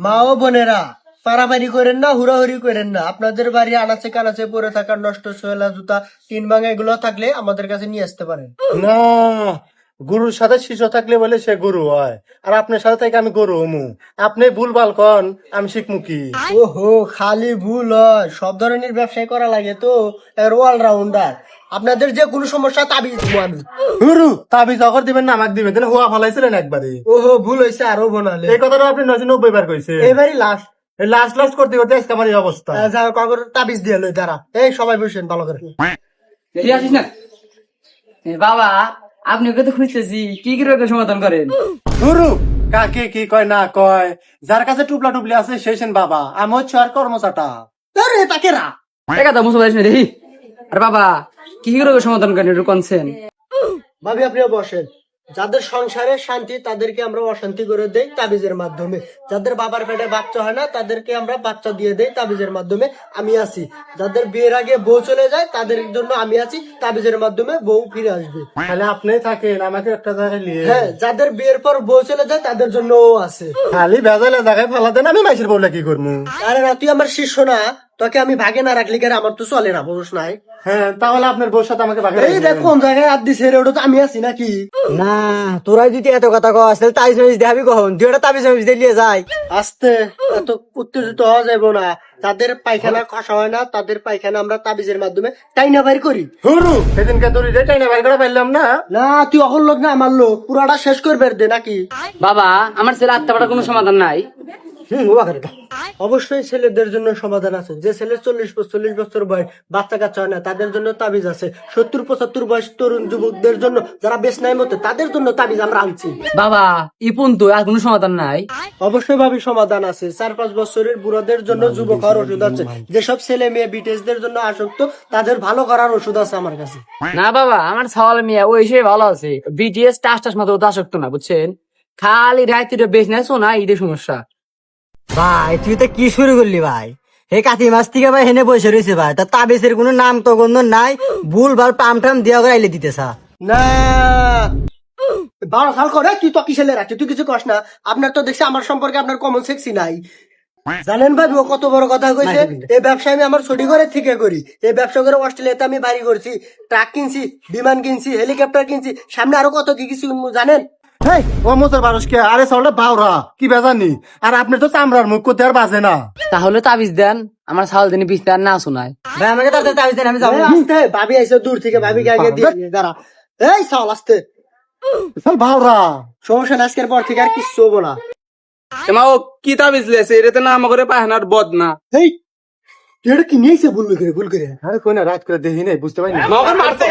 মা ও বোনেরা, পারাপারি করেন না, হুড়াহুড়ি করেন না। আপনাদের বাড়ি আনাচে কানাচে পড়ে থাকা নষ্ট সোয়েলা জুতা, টিন ভাঙা এগুলো থাকলে আমাদের কাছে নিয়ে আসতে পারেন। না, গুরুর সাথে শিষ্য থাকলে বলে সে গুরু হয়, আর আপনার সাথে থেকে আমি গরু হমু। আপনি ভুলভাল কন, আমি শিখমু কি? ওহো, খালি ভুল হয়, সব ধরনের ব্যবসায় করা লাগে তো, অলরাউন্ডার। আপনাদের যে কোনো সমস্যা তাবিজ দেবো আমি। গুরু তাবিজ অগর দিবেন না, আমাকে দিবেন, তাহলে হুয়া ফালাইছিলেন একবারে। ওহো, ভুল হয়েছে, আরো বোনালে। এই কথাটা আপনি 990 বার কইছে। এবারই লাস্ট। লাস্ট লাস্ট করতে করতে আজকে আমার এই অবস্থা। যা কাগর তাবিজ দিয়ে লই দাঁড়া। এই সবাই বসেন ভালো করে। এই আসিস না। বাবা, আপনি ওকে তো খুঁজতেছি, কি কি রোগের সমাধান করেন? গুরু কাকে কি কয় না কয়, যার কাছে টুপলা টুপলি আছে সেই সেন বাবা, আমি হচ্ছে আর কর্মচাটা। আরে তাকে রা একা তো মুসে পারিস না দেখি। আর বাবা, কি কি রোগের সমাধান করেন একটু কনছেন? ভাবি, আপনিও বসেন। যাদের সংসারে শান্তি তাদেরকে আমরা অশান্তি করে দেই তাবিজের মাধ্যমে। যাদের বাবার পেটে বাচ্চা হয় না তাদেরকে আমরা বাচ্চা দিয়ে দেই তাবিজের মাধ্যমে। আমি আছি। যাদের বিয়ের আগে বউ চলে যায় তাদের জন্য আমি আছি, তাবিজের মাধ্যমে বউ ফিরে আসবে। তাহলে আপনি থাকেন, আমাকে একটা জায়গায় নিয়ে। হ্যাঁ, যাদের বিয়ের পর বউ চলে যায় তাদের জন্য ও আছে। খালি ভেজালে জায়গায় ফালা দেন, আমি মাইসের বউলা কি করবো? আরে না, তুই আমার শিষ্য না, তোকে আমি ভাগে না রাখলি কেন? আমার তো চলে না, বুঝছ নাই? হ্যাঁ, তাহলে আপনার বউর সাথে আমাকে বাকি এই দেখ কোন জায়গায় হাত দিছে রে, ওটা তো আমি আছি নাকি? না, তোরাই যদি এত কথা কও আসলে তাবিজ মাবিজ দেখাবি কখন? তুই ওটা তাবিজ মাবিজ দিয়ে যায়। আস্তে, এত উত্তেজিত হওয়া যাবে না। যাদের পায়খানা খসা হয় না তাদের পায়খানা আমরা তাবিজের মাধ্যমে টাইনা বাইর করি। গুরু সেদিনকে দড়ি রে টাইনা বাইর করে পাইলাম না। না, তুই অকল লোক না, আমার লোক, পুরাটা শেষ করবে দে নাকি? বাবা, আমার ছেলে আত্মাপাটার কোনো সমাধান নাই। অবশ্যই ছেলেদের জন্য সমাধান আছে। যে ছেলে 40 বছর বয়স, বাচ্চা কাচ্চা হয় না, তাদের জন্য তাবিজ আছে। 70-75 বয়স তরুণ যুবকদের জন্য, যারা বেসনাই মতো, তাদের জন্য তাবিজ আমরা আনছি। বাবা, ইপুন তো আর কোনো সমাধান নাই। অবশ্যই ভাবি সমাধান আছে। 4-5 বছরের বুড়াদের জন্য যুবক হওয়ার ওষুধ আছে। যেসব ছেলে মেয়ে বিটেসদের জন্য আসক্ত, তাদের ভালো করার ওষুধ আছে আমার কাছে। না বাবা, আমার ছাওয়াল মিয়া ওই সে ভালো আছে। বিটিএস টাস টাস মতো আসক্ত না, বুঝছেন? খালি রাইতে বেশ নাই শোনা, ঈদের সমস্যা। ভাই তুই তো কি শুরু করলি ভাই? হে কাতি মাস থেকে ভাই হেনে বসে রয়েছে ভাই, তা তাবিজের কোনো নাম তো গন্ধ নাই, ভুল ভাল পাম টাম দিয়া করে আইলে দিতেছা। না, বারো খাল করে তুই তো কি ছেলে রাখছি, তুই কিছু কস না। আপনার তো দেখছি আমার সম্পর্কে আপনার কমন সেক্সি নাই। জানেন ভাই ও কত বড় কথা কইছে? এই ব্যবসা আমি আমার ছুটি করে থেকে করি। এই ব্যবসা করে অস্ট্রেলিয়াতে আমি বাড়ি করছি, ট্রাক কিনছি, বিমান কিনছি, হেলিকপ্টার কিনছি, সামনে আরো কত কি কিছু জানেন? হেই, ও মোচর বারসকে আরে সলটা বাউরা কি বেজানি, আর আপনি তো চামড়ার মুখ করতে আর বাজে না। তাহলে তাবিজ দেন, আমার ছাওয়াল দিনে বিস্তার না শোনায়। ভাই আমাকে তাড়াতাড়ি তাবিজ দেন, আমি যাবো। এই আসতে, ভাবি আইসে দূর থেকে, ভাবিকে আগে দিয়ে দিয়ে দাঁড়া। এই সাল আসতে, চল বাউরা। সমস্যা না, আজকের পর থেকে আর কিচ্ছু হবো না। এমা ও কি তাবিজ লেছে এটা না আমাকে পায়নার বদ না এই তুই এটা কি নিয়েছে ভুল করে ভুল করে? আরে কই না, রাত করে দেখি নাই, বুঝতে পারি না। মারতে